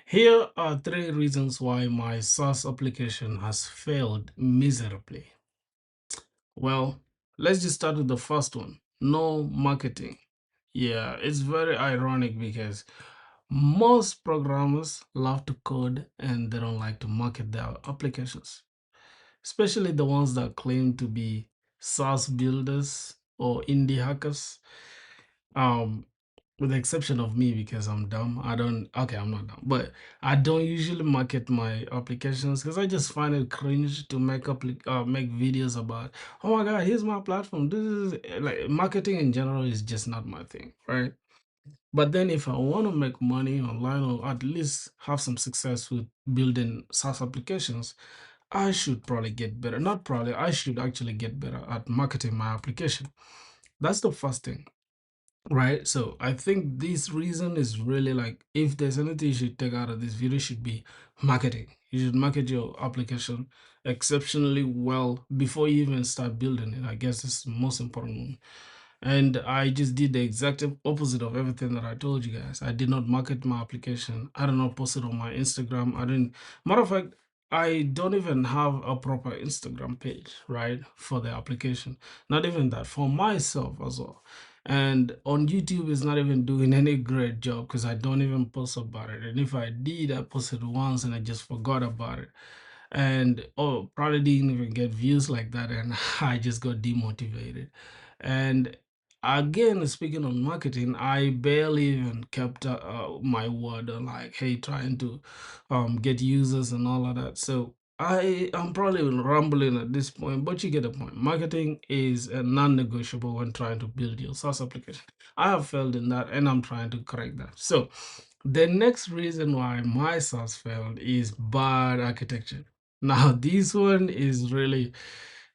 Here are three reasons why my SaaS application has failed miserably. Well, let's just start with the first one. No marketing. Yeah, it's very ironic because most programmers love to code and they don't like to market their applications, especially the ones that claim to be SaaS builders or indie hackers. Um, with the exception of me because I'm dumb. I don't, okay, I'm not dumb, but I don't usually market my applications because I just find it cringe to make videos about, oh my God, here's my platform. This is like marketing in general is just not my thing, right? But then if I want to make money online or at least have some success with building SaaS applications, I should probably get better. Not probably, I should actually get better at marketing my application. That's the first thing. Right. So I think this reason is really like if there's anything you should take out of this video should be marketing. You should market your application exceptionally well before you even start building it. I guess it's the most important one. And I just did the exact opposite of everything that I told you guys. I did not market my application. I did not post it on my Instagram. I didn't, matter of fact, I don't even have a proper Instagram page, right, for the application. Not even that, for myself as well. And on YouTube, it's not even doing any great job because I don't even post about it. And if I did, I posted once and I just forgot about it. And oh, probably didn't even get views like that. And I just got demotivated. And again, speaking on marketing, I barely even kept my word on like, hey, trying to get users and all of that. So I'm probably rambling at this point, but you get the point. Marketing is a non-negotiable when trying to build your SaaS application. I have failed in that, and I'm trying to correct that. So the next reason why my SaaS failed is bad architecture. Now, this one is really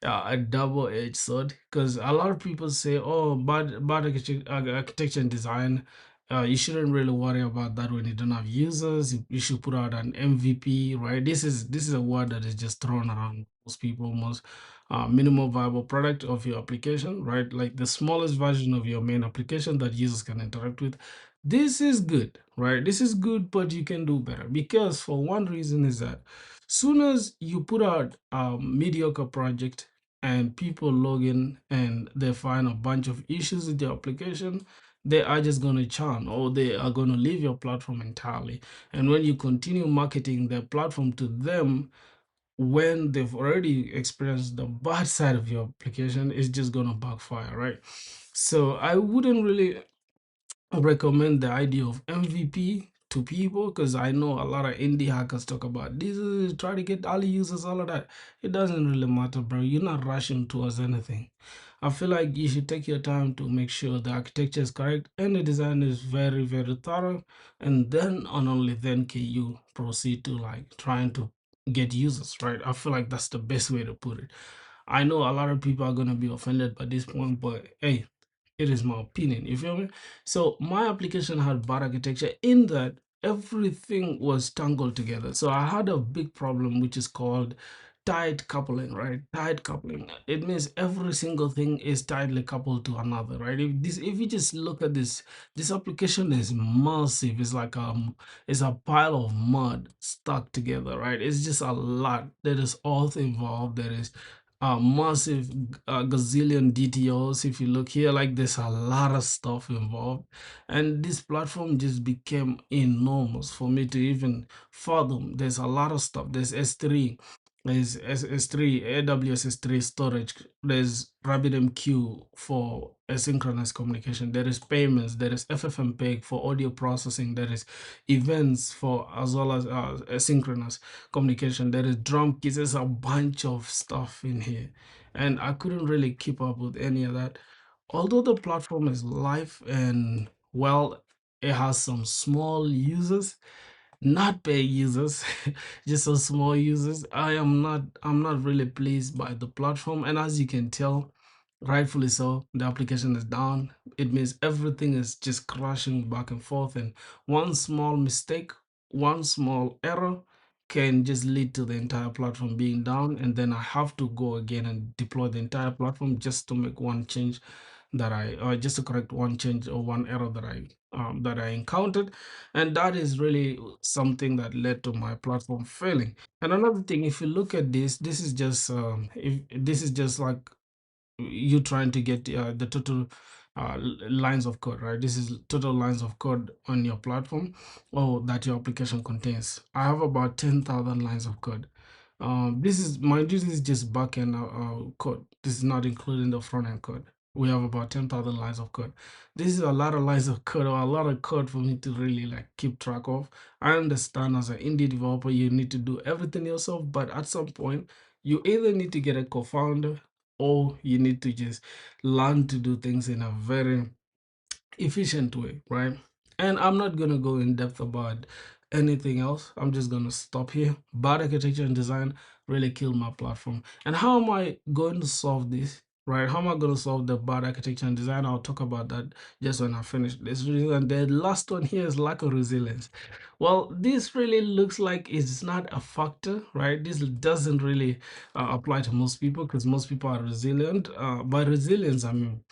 a double-edged sword because a lot of people say, "Oh, bad architecture and design. You shouldn't really worry about that when you don't have users. You should put out an MVP, right?" This is a word that is just thrown around most people, most minimal viable product of your application, right? Like the smallest version of your main application that users can interact with. This is good, right? This is good, but you can do better because for one reason is that soon as you put out a mediocre project and people log in and they find a bunch of issues with your application, they are just going to churn or they are going to leave your platform entirely. And when you continue marketing the platform to them, when they've already experienced the bad side of your application, it's just going to backfire, right? So I wouldn't really recommend the idea of MVP to people because I know a lot of indie hackers talk about this is try to get early users, all of that. It doesn't really matter, bro. You're not rushing towards anything. I feel like you should take your time to make sure the architecture is correct and the design is very, very thorough. And then and only then can you proceed to like trying to get users, right? I feel like that's the best way to put it. I know a lot of people are gonna be offended by this point, but hey, it is my opinion. You feel me? So my application had bad architecture in that everything was tangled together. So I had a big problem which is called tight coupling, right? Tight coupling. It means every single thing is tightly coupled to another, right? If you just look at this application is massive. It's like it's a pile of mud stuck together, right? It's just a lot. There is auth involved. There is massive gazillion DTOs. If you look here, like there's a lot of stuff involved, and this platform just became enormous for me to even fathom. There's a lot of stuff. There's S3, there's S3, AWS S3 storage. There's RabbitMQ for asynchronous communication. There is payments. There is FFmpeg for audio processing. There is events for as well as asynchronous communication. There is drum kits. There's a bunch of stuff in here, and I couldn't really keep up with any of that. Although the platform is live and well, it has some small users, not paid users, just some small users. I'm not really pleased by the platform, and as you can tell, rightfully so, the application is down. It means everything is just crashing back and forth, and one small mistake, one small error can just lead to the entire platform being down, and then I have to go again and deploy the entire platform just to make one change that I just to correct one change or one error that that I encountered, and that is really something that led to my platform failing. And another thing, if you look at this, this is just if this is just like you trying to get the total lines of code, right? This is total lines of code on your platform or that your application contains. I have about 10,000 lines of code. This is, mind you, this is just backend code. This is not including the front end code. We have about 10,000 lines of code. This is a lot of lines of code, or a lot of code for me to really like keep track of. I understand as an indie developer, you need to do everything yourself, but at some point, you either need to get a co-founder or you need to just learn to do things in a very efficient way, right? And I'm not going to go in depth about anything else. I'm just going to stop here. Bad architecture and design really killed my platform. And how am I going to solve this? Right? How am I going to solve the bad architecture and design? I'll talk about that just when I finish this video. And the last one here is lack of resilience. Well, this really looks like it's not a factor, right? This doesn't really apply to most people because most people are resilient. By resilience, I mean,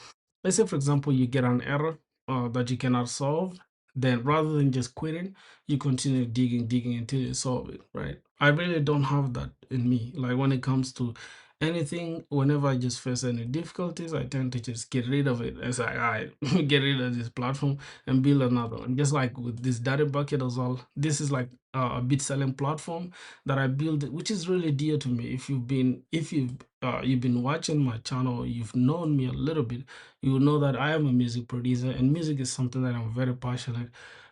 let's say, for example, you get an error that you cannot solve, then rather than just quitting, you continue digging until you solve it, right? I really don't have that in me. Like when it comes to anything, whenever I just face any difficulties, I tend to just get rid of it. It's like, all right, get rid of this platform and build another one. Just like with this data bucket as well. This is like a bit selling platform that I built, which is really dear to me. If you've been watching my channel, you've known me a little bit, you will know that I am a music producer, and music is something that I'm very passionate.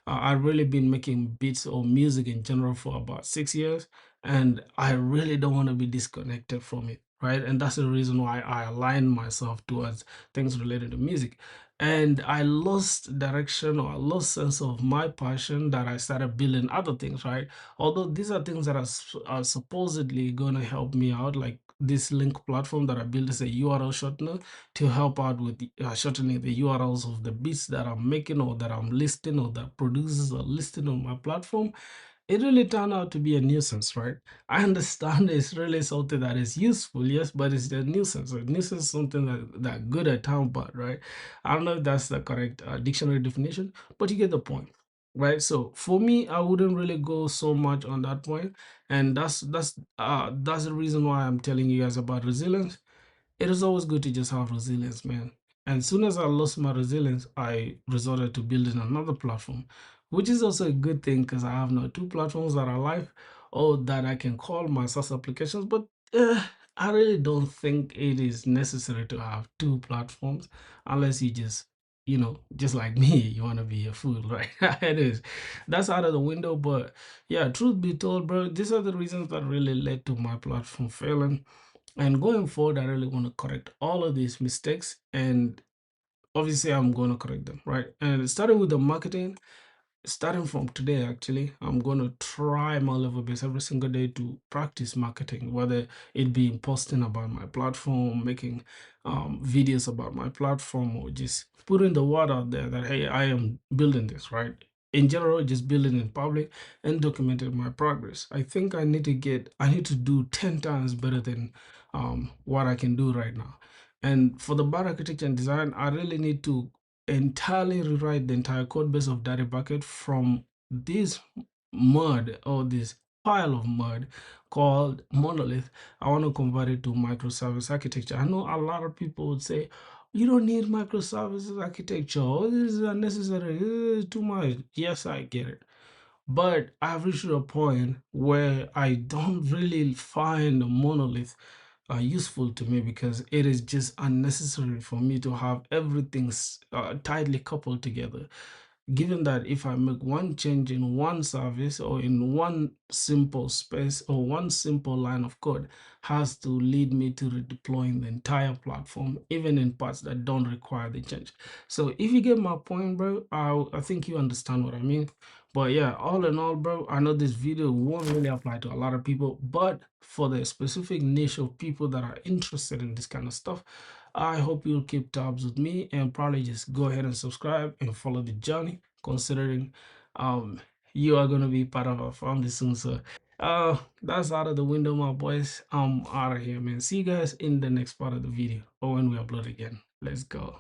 I've really been making beats or music in general for about 6 years, and I really don't want to be disconnected from it, right? And that's the reason why I align myself towards things related to music. And I lost direction, or I lost sense of my passion, that I started building other things, right? Although these are things that are supposedly going to help me out, like this link platform that I built is a URL shortener to help out with shortening the URLs of the beats that I'm making or that I'm listing or that producers are listing on my platform. It really turned out to be a nuisance, right? I understand it's really something that is useful, yes, but it's a nuisance. A nuisance is something that good at time, but right? I don't know if that's the correct dictionary definition, but you get the point, right? So for me, I wouldn't really go so much on that point, and that's the reason why I'm telling you guys about resilience. It is always good to just have resilience, man. And as soon as I lost my resilience, I resorted to building another platform, which is also a good thing because I have now two platforms that are live or that I can call my SaaS applications. But I really don't think it is necessary to have two platforms unless you just, just like me, you want to be a fool, right? It is. That's out of the window. But yeah, truth be told, bro, these are the reasons that really led to my platform failing. And going forward, I really want to correct all of these mistakes. And obviously, I'm going to correct them, right? And starting with the marketing, starting from today, actually, I'm going to try my level best every single day to practice marketing, whether it be in posting about my platform, making videos about my platform, or just putting the word out there that, hey, I am building this, right? In general, just building in public and documenting my progress. I think I need to do 10 times better than what I can do right now. And for the bad architecture and design, I really need to entirely rewrite the entire code base of Data Bucket from this mud, or this pile of mud called monolith. I want to convert it to microservice architecture. I know a lot of people would say, you don't need microservices architecture. Oh, this is unnecessary. This is too much. Yes, I get it. But I've reached a point where I don't really find a monolith useful to me, because it is just unnecessary for me to have everything tightly coupled together, given that if I make one change in one service or in one simple space or one simple line of code, has to lead me to redeploying the entire platform, even in parts that don't require the change. So if you get my point, bro, I think you understand what I mean. But yeah, all in all, bro, I know this video won't really apply to a lot of people, but for the specific niche of people that are interested in this kind of stuff, I hope you'll keep tabs with me and probably just go ahead and subscribe and follow the journey, considering um you are gonna be part of our family soon. So that's out of the window, my boys. I'm out of here, man. See you guys in the next part of the video or when we upload again. Let's go.